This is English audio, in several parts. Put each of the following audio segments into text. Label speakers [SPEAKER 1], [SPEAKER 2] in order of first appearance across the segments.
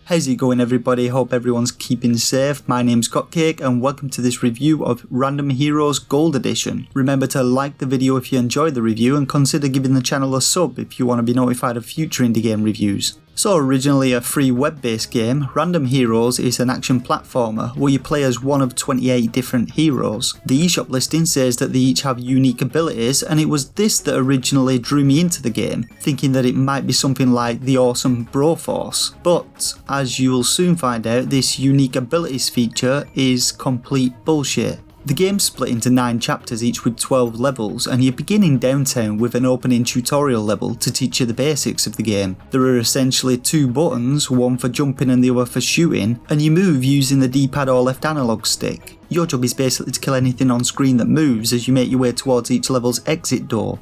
[SPEAKER 1] How's it going everybody? Hope everyone's keeping safe. My name's Cupcake and welcome to this review of Random Heroes Gold Edition. Remember to like the video if you enjoyed the review and consider giving the channel a sub if you want to be notified of future indie game reviews. So originally a free web-based game, Random Heroes is an action platformer where you play as one of 28 different heroes. The eShop listing says that they each have unique abilities, and it was this that originally drew me into the game, thinking that it might be something like the awesome Broforce. But as you'll soon find out, this unique abilities feature is complete bullshit. The game's split into 9 chapters, each with 12 levels, and you begin in downtown with an opening tutorial level to teach you the basics of the game. There are essentially 2 buttons, one for jumping and the other for shooting, and you move using the D-pad or left analog stick. Your job is basically to kill anything on screen that moves as you make your way towards each level's exit door.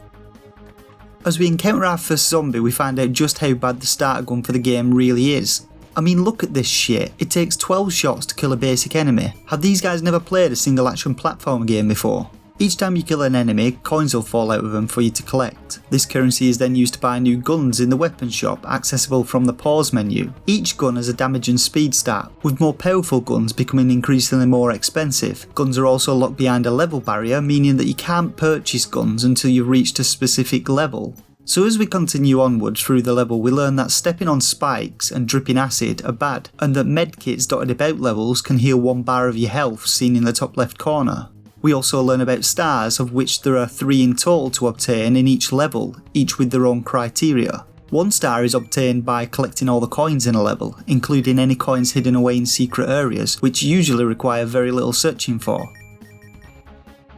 [SPEAKER 1] As we encounter our first zombie, we find out just how bad the starter gun for the game really is. I mean, look at this shit. It takes 12 shots to kill a basic enemy. Have these guys never played a single action platform game before? Each time you kill an enemy, coins will fall out of them for you to collect. This currency is then used to buy new guns in the weapon shop, accessible from the pause menu. Each gun has a damage and speed stat, with more powerful guns becoming increasingly more expensive. Guns are also locked behind a level barrier, meaning that you can't purchase guns until you've reached a specific level. So as we continue onwards through the level, we learn that stepping on spikes and dripping acid are bad, and that medkits dotted about levels can heal 1 bar of your health seen in the top left corner. We also learn about stars, of which there are 3 in total to obtain in each level, each with their own criteria. 1 star is obtained by collecting all the coins in a level, including any coins hidden away in secret areas, which usually require very little searching for.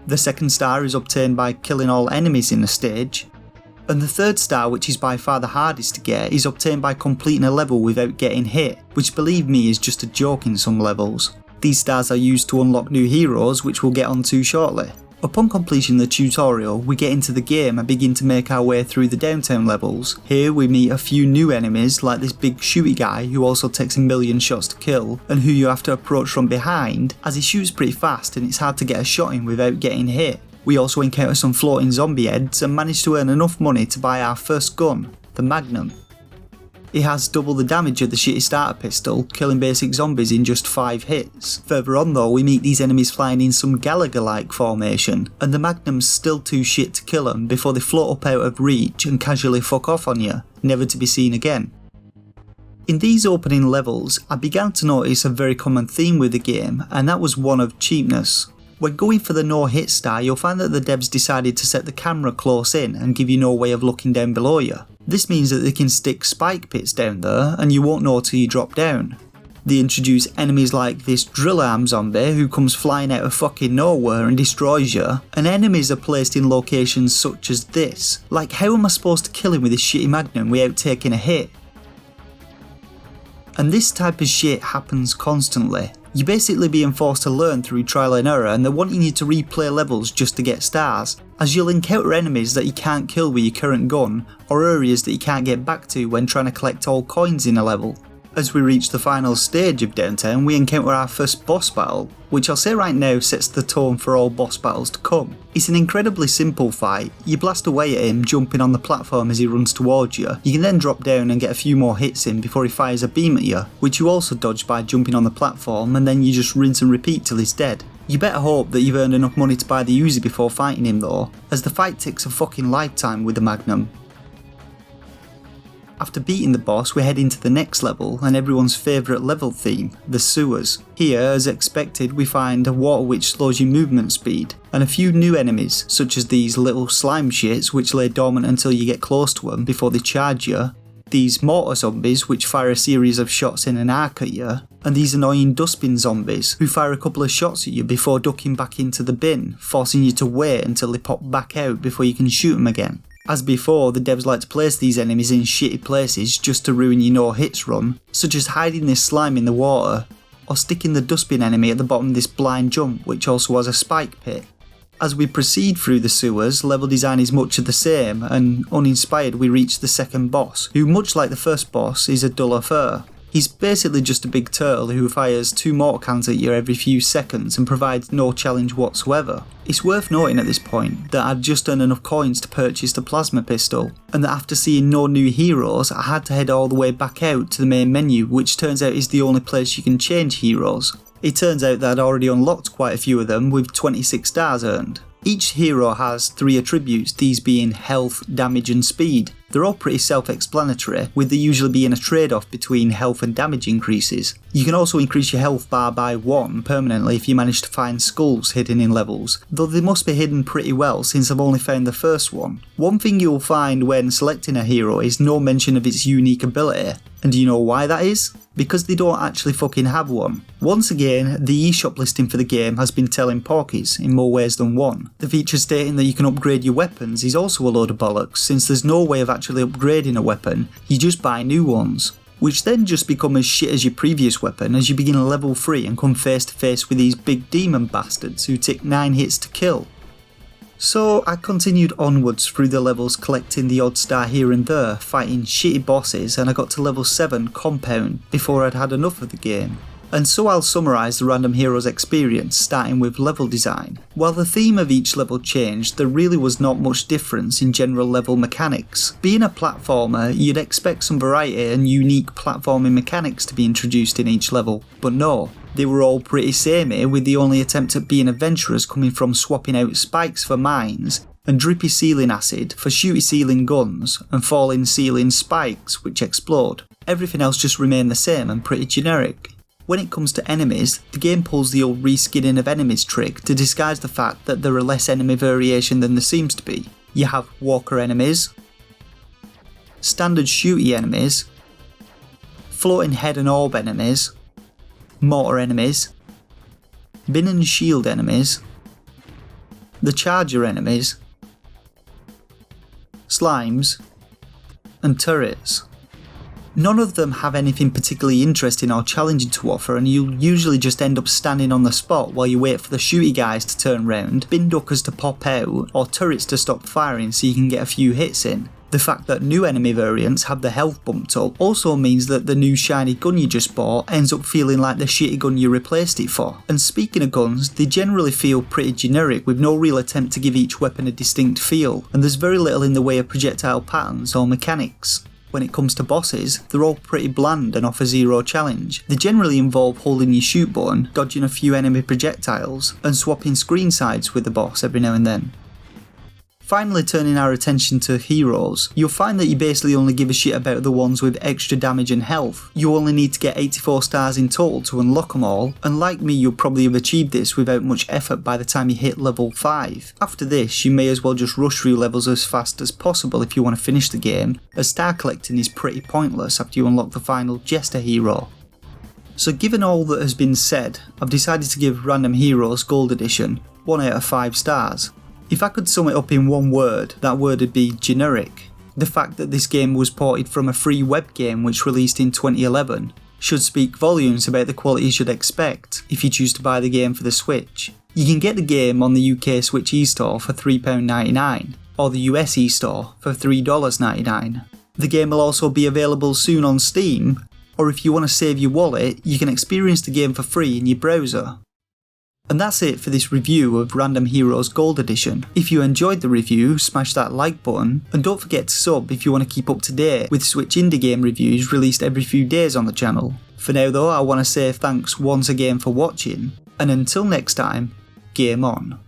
[SPEAKER 1] The 2nd star is obtained by killing all enemies in a stage. And the 3rd star, which is by far the hardest to get, is obtained by completing a level without getting hit, which believe me is just a joke in some levels. These stars are used to unlock new heroes, which we'll get onto shortly. Upon completing the tutorial, we get into the game and begin to make our way through the downtown levels. Here we meet a few new enemies, like this big shooty guy who also takes a million shots to kill, and who you have to approach from behind, as he shoots pretty fast and it's hard to get a shot in without getting hit. We also encounter some floating zombie heads and manage to earn enough money to buy our first gun, the Magnum. It has double the damage of the shitty starter pistol, killing basic zombies in just 5 hits. Further on though, we meet these enemies flying in some Gallagher-like formation, and the Magnum's still too shit to kill them before they float up out of reach and casually fuck off on you, never to be seen again. In these opening levels, I began to notice a very common theme with the game, and that was one of cheapness. When going for the no hit star, you'll find that the devs decided to set the camera close in and give you no way of looking down below you. This means that they can stick spike pits down there and you won't know till you drop down. They introduce enemies like this drill arm zombie who comes flying out of fucking nowhere and destroys you, and enemies are placed in locations such as this. Like, how am I supposed to kill him with this shitty Magnum without taking a hit? And this type of shit happens constantly. You're basically being forced to learn through trial and error, and they're wanting you to replay levels just to get stars, as you'll encounter enemies that you can't kill with your current gun, or areas that you can't get back to when trying to collect all coins in a level. As we reach the final stage of downtown, we encounter our first boss battle, which I'll say right now sets the tone for all boss battles to come. It's an incredibly simple fight. You blast away at him, jumping on the platform as he runs towards you. You can then drop down and get a few more hits in before he fires a beam at you, which you also dodge by jumping on the platform, and then you just rinse and repeat till he's dead. You better hope that you've earned enough money to buy the Uzi before fighting him though, as the fight takes a fucking lifetime with the Magnum. After beating the boss, we head into the next level and everyone's favourite level theme, the sewers. Here, as expected, we find a water which slows your movement speed, and a few new enemies, such as these little slime shits which lay dormant until you get close to them before they charge you, these mortar zombies which fire a series of shots in an arc at you, and these annoying dustbin zombies who fire a couple of shots at you before ducking back into the bin, forcing you to wait until they pop back out before you can shoot them again. As before, the devs like to place these enemies in shitty places just to ruin your no hits run, such as hiding this slime in the water, or sticking the dustbin enemy at the bottom of this blind jump which also has a spike pit. As we proceed through the sewers, level design is much of the same, and uninspired we reach the second boss, who much like the first boss is a dull affair. He's basically just a big turtle who fires 2 mortar cans at you every few seconds and provides no challenge whatsoever. It's worth noting at this point that I'd just earned enough coins to purchase the plasma pistol, and that after seeing no new heroes I had to head all the way back out to the main menu, which turns out is the only place you can change heroes. It turns out that I'd already unlocked quite a few of them with 26 stars earned. Each hero has 3 attributes, these being health, damage and speed. They're all pretty self-explanatory, with there usually being a trade-off between health and damage increases. You can also increase your health bar by 1 permanently if you manage to find skulls hidden in levels, though they must be hidden pretty well since I've only found the first one. One thing you'll find when selecting a hero is no mention of its unique ability, and do you know why that is? Because they don't actually fucking have one. Once again, the eShop listing for the game has been telling porkies in more ways than one. The feature stating that you can upgrade your weapons is also a load of bollocks, since there's no way of actually upgrading a weapon, you just buy new ones, which then just become as shit as your previous weapon as you begin level 3 and come face to face with these big demon bastards who take 9 hits to kill. So I continued onwards through the levels, collecting the odd star here and there, fighting shitty bosses, and I got to level 7 Compound before I'd had enough of the game. And so I'll summarise the Random Heroes experience, starting with level design. While the theme of each level changed, there really was not much difference in general level mechanics. Being a platformer, you'd expect some variety and unique platforming mechanics to be introduced in each level, but no. They were all pretty samey, with the only attempt at being adventurers coming from swapping out spikes for mines, and drippy ceiling acid for shooty ceiling guns, and falling ceiling spikes which explode. Everything else just remained the same and pretty generic. When it comes to enemies, the game pulls the old reskinning of enemies trick to disguise the fact that there are less enemy variation than there seems to be. You have walker enemies, standard shooty enemies, floating head and orb enemies, mortar enemies, bin and shield enemies, the charger enemies, slimes, and turrets. None of them have anything particularly interesting or challenging to offer, and you'll usually just end up standing on the spot while you wait for the shooty guys to turn round, bin duckers to pop out, or turrets to stop firing so you can get a few hits in. The fact that new enemy variants have the health bumped up also means that the new shiny gun you just bought ends up feeling like the shitty gun you replaced it for. And speaking of guns, they generally feel pretty generic with no real attempt to give each weapon a distinct feel, and there's very little in the way of projectile patterns or mechanics. When it comes to bosses, they're all pretty bland and offer zero challenge. They generally involve holding your shoot button, dodging a few enemy projectiles, and swapping screen sides with the boss every now and then. Finally, turning our attention to heroes, you'll find that you basically only give a shit about the ones with extra damage and health. You only need to get 84 stars in total to unlock them all, and like me you'll probably have achieved this without much effort by the time you hit level 5. After this you may as well just rush through levels as fast as possible if you want to finish the game, as star collecting is pretty pointless after you unlock the final Jester hero. So given all that has been said, I've decided to give Random Heroes Gold Edition 1 out of 5 stars. If I could sum it up in one word, that word would be generic. The fact that this game was ported from a free web game which released in 2011 should speak volumes about the quality you should expect if you choose to buy the game for the Switch. You can get the game on the UK Switch eStore for £3.99 or the US eStore for $3.99. The game will also be available soon on Steam, or if you want to save your wallet, you can experience the game for free in your browser. And that's it for this review of Random Heroes Gold Edition. If you enjoyed the review, smash that like button, and don't forget to sub if you want to keep up to date with Switch indie game reviews released every few days on the channel. For now though, I want to say thanks once again for watching, and until next time, game on.